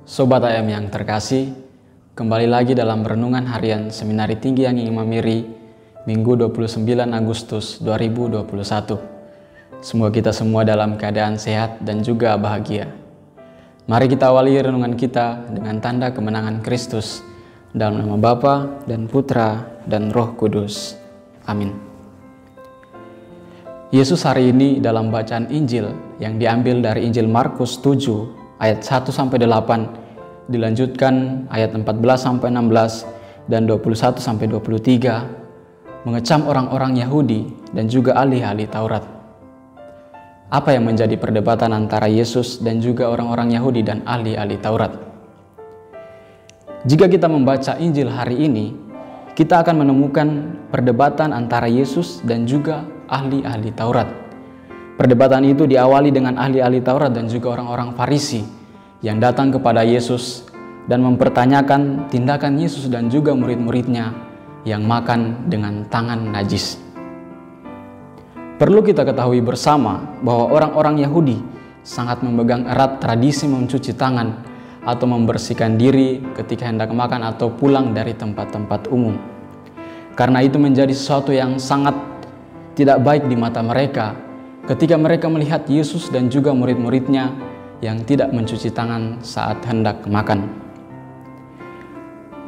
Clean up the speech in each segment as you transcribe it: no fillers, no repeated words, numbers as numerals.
Sobat AM yang terkasih, kembali lagi dalam renungan harian Seminari Tinggi Yang Ingin Mamiri, Minggu 29 Agustus 2021. Semoga kita semua dalam keadaan sehat dan juga bahagia. Mari kita awali renungan kita dengan tanda kemenangan Kristus, dalam nama Bapa dan Putra dan Roh Kudus. Amin. Yesus hari ini dalam bacaan Injil yang diambil dari Injil Markus 7 ayat 1-8, dilanjutkan ayat 14-16 dan 21-23, mengecam orang-orang Yahudi dan juga ahli-ahli Taurat. Apa yang menjadi perdebatan antara Yesus dan juga orang-orang Yahudi dan ahli-ahli Taurat? Jika kita membaca Injil hari ini, kita akan menemukan perdebatan antara Yesus dan juga ahli-ahli Taurat. Perdebatan itu diawali dengan ahli-ahli Taurat dan juga orang-orang Farisi yang datang kepada Yesus dan mempertanyakan tindakan Yesus dan juga murid-muridnya yang makan dengan tangan najis. Perlu kita ketahui bersama bahwa orang-orang Yahudi sangat memegang erat tradisi mencuci tangan atau membersihkan diri ketika hendak makan atau pulang dari tempat-tempat umum. Karena itu menjadi sesuatu yang sangat tidak baik di mata mereka ketika mereka melihat Yesus dan juga murid-muridnya yang tidak mencuci tangan saat hendak makan.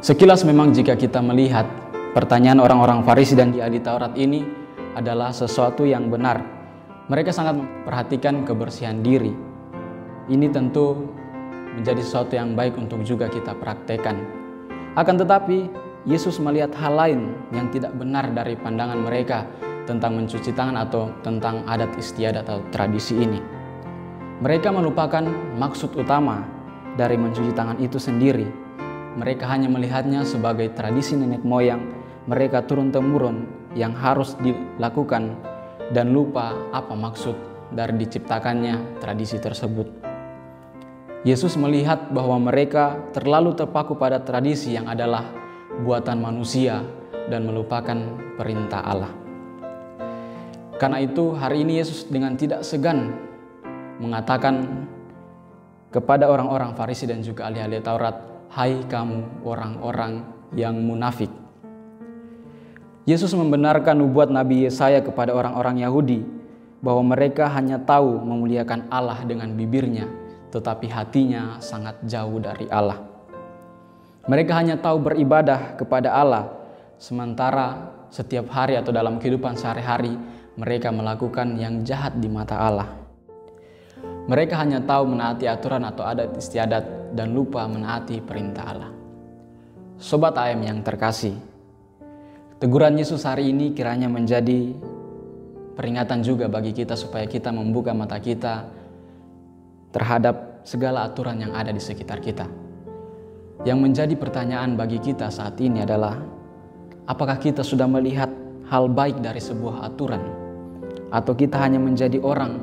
Sekilas memang jika kita melihat pertanyaan orang-orang Farisi dan ahli Taurat ini adalah sesuatu yang benar. Mereka sangat memperhatikan kebersihan diri. Ini tentu menjadi sesuatu yang baik untuk juga kita praktekkan. Akan tetapi, Yesus melihat hal lain yang tidak benar dari pandangan mereka tentang mencuci tangan atau tentang adat istiadat atau tradisi ini. Mereka melupakan maksud utama dari mencuci tangan itu sendiri. Mereka hanya melihatnya sebagai tradisi nenek moyang mereka turun-temurun yang harus dilakukan dan lupa apa maksud dari diciptakannya tradisi tersebut. Yesus melihat bahwa mereka terlalu terpaku pada tradisi yang adalah buatan manusia dan melupakan perintah Allah. Karena itu hari ini Yesus dengan tidak segan mengatakan kepada orang-orang Farisi dan juga ahli-ahli Taurat, "Hai kamu orang-orang yang munafik." Yesus membenarkan nubuat Nabi Yesaya kepada orang-orang Yahudi bahwa mereka hanya tahu memuliakan Allah dengan bibirnya, tetapi hatinya sangat jauh dari Allah. Mereka hanya tahu beribadah kepada Allah, sementara setiap hari atau dalam kehidupan sehari-hari mereka melakukan yang jahat di mata Allah. Mereka hanya tahu menaati aturan atau adat istiadat dan lupa menaati perintah Allah. Sobat AM yang terkasih, teguran Yesus hari ini kiranya menjadi peringatan juga bagi kita supaya kita membuka mata kita terhadap segala aturan yang ada di sekitar kita. Yang menjadi pertanyaan bagi kita saat ini adalah, apakah kita sudah melihat hal baik dari sebuah aturan? Atau kita hanya menjadi orang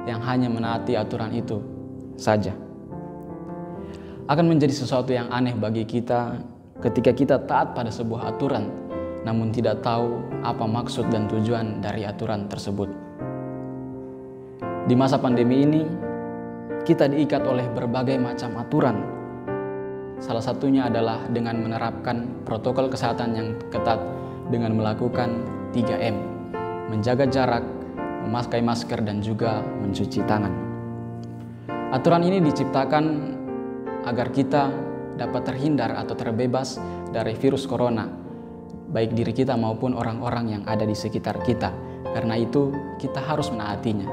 yang hanya menaati aturan itu saja? Akan menjadi sesuatu yang aneh bagi kita ketika kita taat pada sebuah aturan, namun tidak tahu apa maksud dan tujuan dari aturan tersebut. Di masa pandemi ini, kita diikat oleh berbagai macam aturan. Salah satunya adalah dengan menerapkan protokol kesehatan yang ketat dengan melakukan 3M, menjaga jarak, memakai masker, dan juga mencuci tangan. Aturan ini diciptakan agar kita dapat terhindar atau terbebas dari virus corona, baik diri kita maupun orang-orang yang ada di sekitar kita. Karena itu kita harus menaatinya.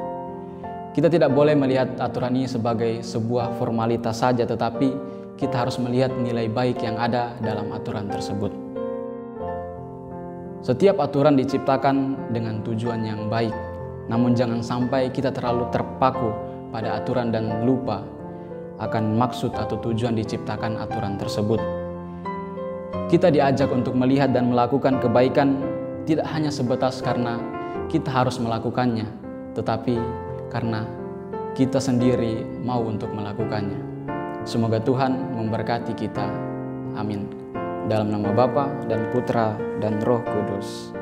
Kita tidak boleh melihat aturan ini sebagai sebuah formalitas saja, tetapi kita harus melihat nilai baik yang ada dalam aturan tersebut. Setiap aturan diciptakan dengan tujuan yang baik, namun jangan sampai kita terlalu terpaku pada aturan dan lupa akan maksud atau tujuan diciptakan aturan tersebut. Kita diajak untuk melihat dan melakukan kebaikan tidak hanya sebatas karena kita harus melakukannya, tetapi karena kita sendiri mau untuk melakukannya. Semoga Tuhan memberkati kita. Amin. Dalam nama Bapa dan Putra dan Roh Kudus.